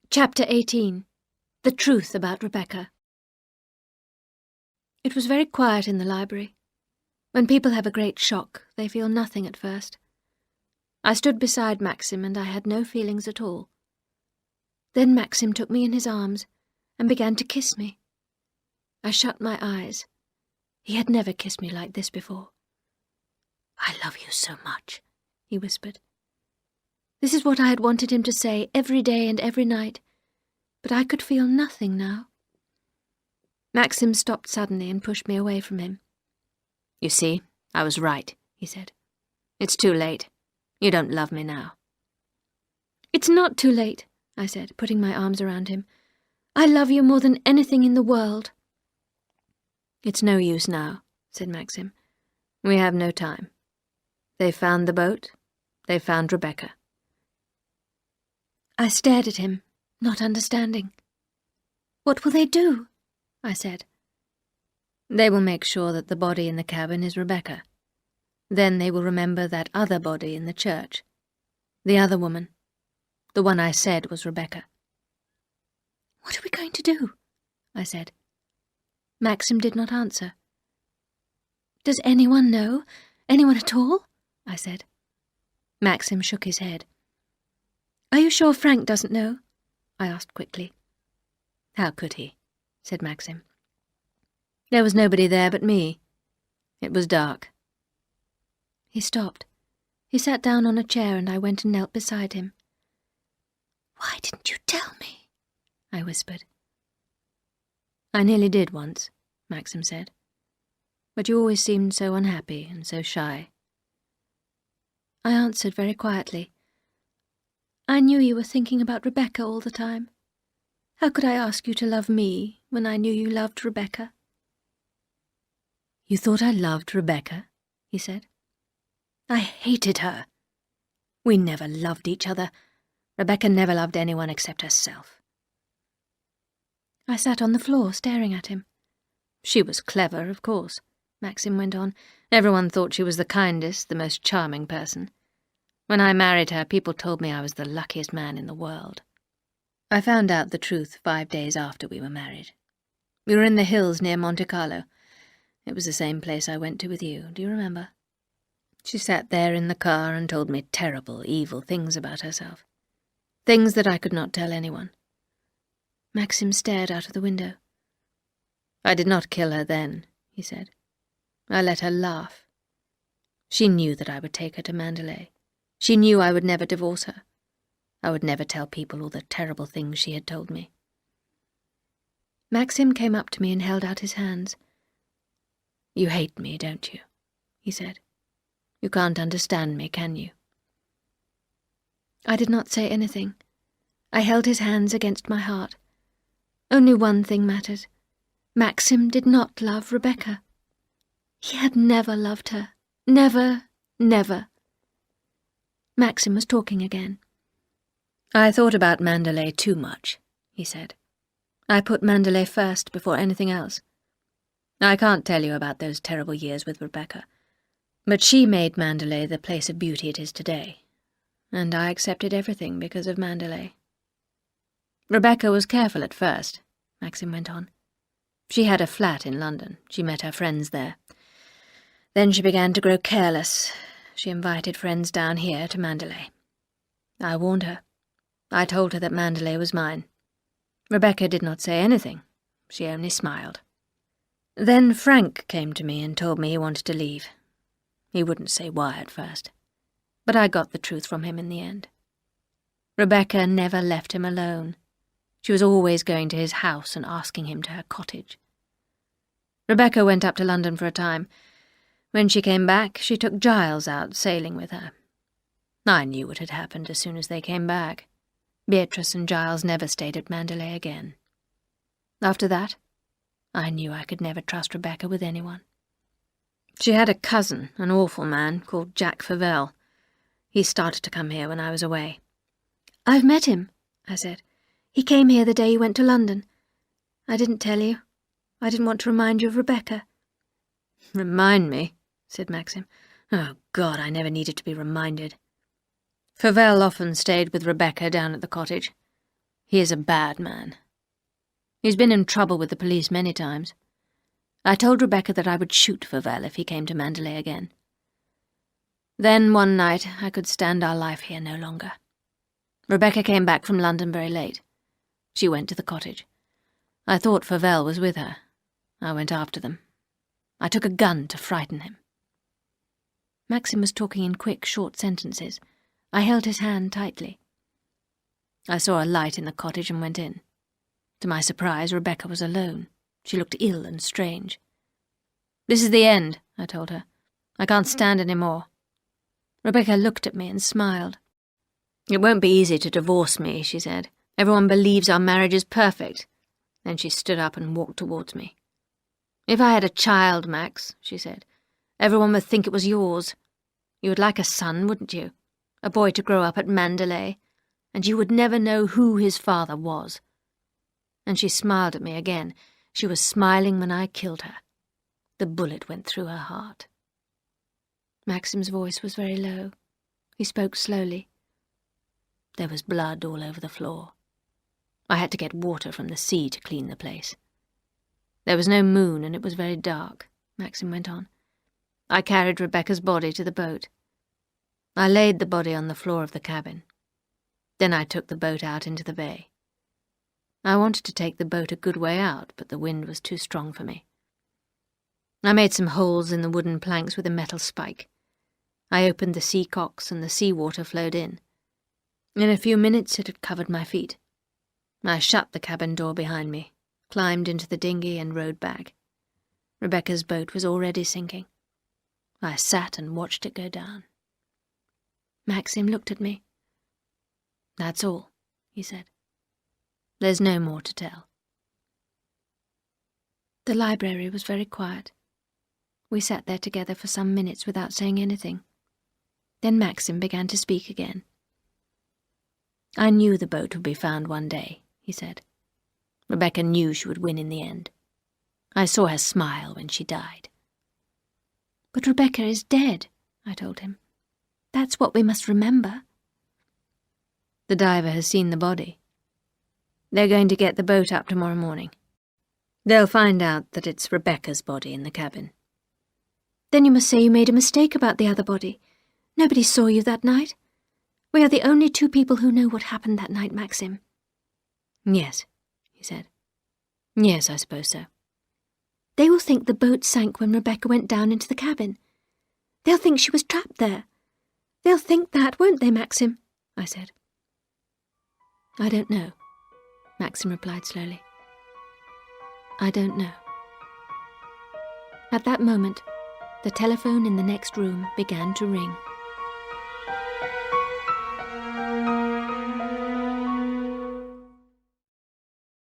Chapter 18. The Truth About Rebecca. It was very quiet in the library. When people have a great shock, they feel nothing at first. I stood beside Maxim and I had no feelings at all. Then Maxim took me in his arms and began to kiss me. I shut my eyes. He had never kissed me like this before. "I love you so much," he whispered. This is what I had wanted him to say every day and every night, but I could feel nothing now. Maxim stopped suddenly and pushed me away from him. "You see, I was right," he said. "It's too late. You don't love me now." "It's not too late," I said, putting my arms around him. "I love you more than anything in the world." "It's no use now," said Maxim. "We have no time. They found the boat. They found Rebecca." I stared at him, not understanding. "What will they do?" I said. "They will make sure that the body in the cabin is Rebecca. Then they will remember that other body in the church. The other woman. The one I said was Rebecca." "What are we going to do?" I said. Maxim did not answer. "Does anyone know? Anyone at all?" I said. Maxim shook his head. "Are you sure Frank doesn't know?" I asked quickly. "How could he?" said Maxim. "There was nobody there but me. It was dark." He stopped. He sat down on a chair and I went and knelt beside him. "Why didn't you tell me?" I whispered. "I nearly did once," Maxim said. "But you always seemed so unhappy and so shy." I answered very quietly. "I knew you were thinking about Rebecca all the time. How could I ask you to love me when I knew you loved Rebecca?" "You thought I loved Rebecca?" he said. "I hated her. We never loved each other. Rebecca never loved anyone except herself." I sat on the floor staring at him. "She was clever, of course," Maxim went on. "Everyone thought she was the kindest, the most charming person. When I married her, people told me I was the luckiest man in the world. I found out the truth 5 days after we were married. We were in the hills near Monte Carlo. It was the same place I went to with you, do you remember? She sat there in the car and told me terrible, evil things about herself. Things that I could not tell anyone." Maxim stared out of the window. "I did not kill her then," he said. "I let her laugh. She knew that I would take her to Mandalay. She knew I would never divorce her. I would never tell people all the terrible things she had told me." Maxim came up to me and held out his hands. "You hate me, don't you?" he said. "You can't understand me, can you?" I did not say anything. I held his hands against my heart. Only one thing mattered. Maxim did not love Rebecca. He had never loved her. Never, never. Maxim was talking again. "I thought about Mandalay too much," he said. "I put Mandalay first before anything else. I can't tell you about those terrible years with Rebecca, but she made Mandalay the place of beauty it is today, and I accepted everything because of Mandalay. Rebecca was careful at first," Maxim went on. "She had a flat in London. She met her friends there. Then she began to grow careless. She invited friends down here to Mandalay. I warned her. I told her that Mandalay was mine. Rebecca did not say anything. She only smiled. Then Frank came to me and told me he wanted to leave. He wouldn't say why at first, but I got the truth from him in the end. Rebecca never left him alone. She was always going to his house and asking him to her cottage. Rebecca went up to London for a time. When she came back, she took Giles out sailing with her. I knew what had happened as soon as they came back. Beatrice and Giles never stayed at Mandalay again. After that, I knew I could never trust Rebecca with anyone. She had a cousin, an awful man, called Jack Favell. He started to come here when I was away." "I've met him," I said. "He came here the day you went to London. I didn't tell you. I didn't want to remind you of Rebecca." "Remind me?" said Maxim. "Oh, God, I never needed to be reminded. Favell often stayed with Rebecca down at the cottage. He is a bad man. He's been in trouble with the police many times. I told Rebecca that I would shoot Favel if he came to Mandalay again. Then one night I could stand our life here no longer. Rebecca came back from London very late. She went to the cottage. I thought Favel was with her. I went after them. I took a gun to frighten him. Maxim was talking in quick, short sentences. I held his hand tightly. I saw a light in the cottage and went in. To my surprise, Rebecca was alone. She looked ill and strange. "This is the end," I told her. "I can't stand any more." Rebecca looked at me and smiled. "It won't be easy to divorce me," she said. "Everyone believes our marriage is perfect." Then she stood up and walked towards me. "If I had a child, Max," she said, "everyone would think it was yours. You would like a son, wouldn't you? A boy to grow up at Mandalay, and you would never know who his father was." And she smiled at me again. She was smiling when I killed her. The bullet went through her heart. Maxim's voice was very low. He spoke slowly. There was blood all over the floor. I had to get water from the sea to clean the place. There was no moon and it was very dark, Maxim went on. I carried Rebecca's body to the boat. I laid the body on the floor of the cabin. Then I took the boat out into the bay. I wanted to take the boat a good way out, but the wind was too strong for me. I made some holes in the wooden planks with a metal spike. I opened the sea cocks and the sea water flowed in. In a few minutes it had covered my feet. I shut the cabin door behind me, climbed into the dinghy and rowed back. Rebecca's boat was already sinking. I sat and watched it go down. Maxim looked at me. "That's all," he said. "There's no more to tell." The library was very quiet. We sat there together for some minutes without saying anything. Then Maxim began to speak again. "I knew the boat would be found one day," he said. "Rebecca knew she would win in the end. I saw her smile when she died." "But Rebecca is dead," I told him. "That's what we must remember." "The diver has seen the body. They're going to get the boat up tomorrow morning. They'll find out that it's Rebecca's body in the cabin." "Then you must say you made a mistake about the other body. Nobody saw you that night. We are the only two people who know what happened that night, Maxim." "Yes," he said. "Yes, I suppose so." "They will think the boat sank when Rebecca went down into the cabin. They'll think she was trapped there. They'll think that, won't they, Maxim?" I said. "I don't know," Maxim replied slowly. "I don't know." At that moment, the telephone in the next room began to ring.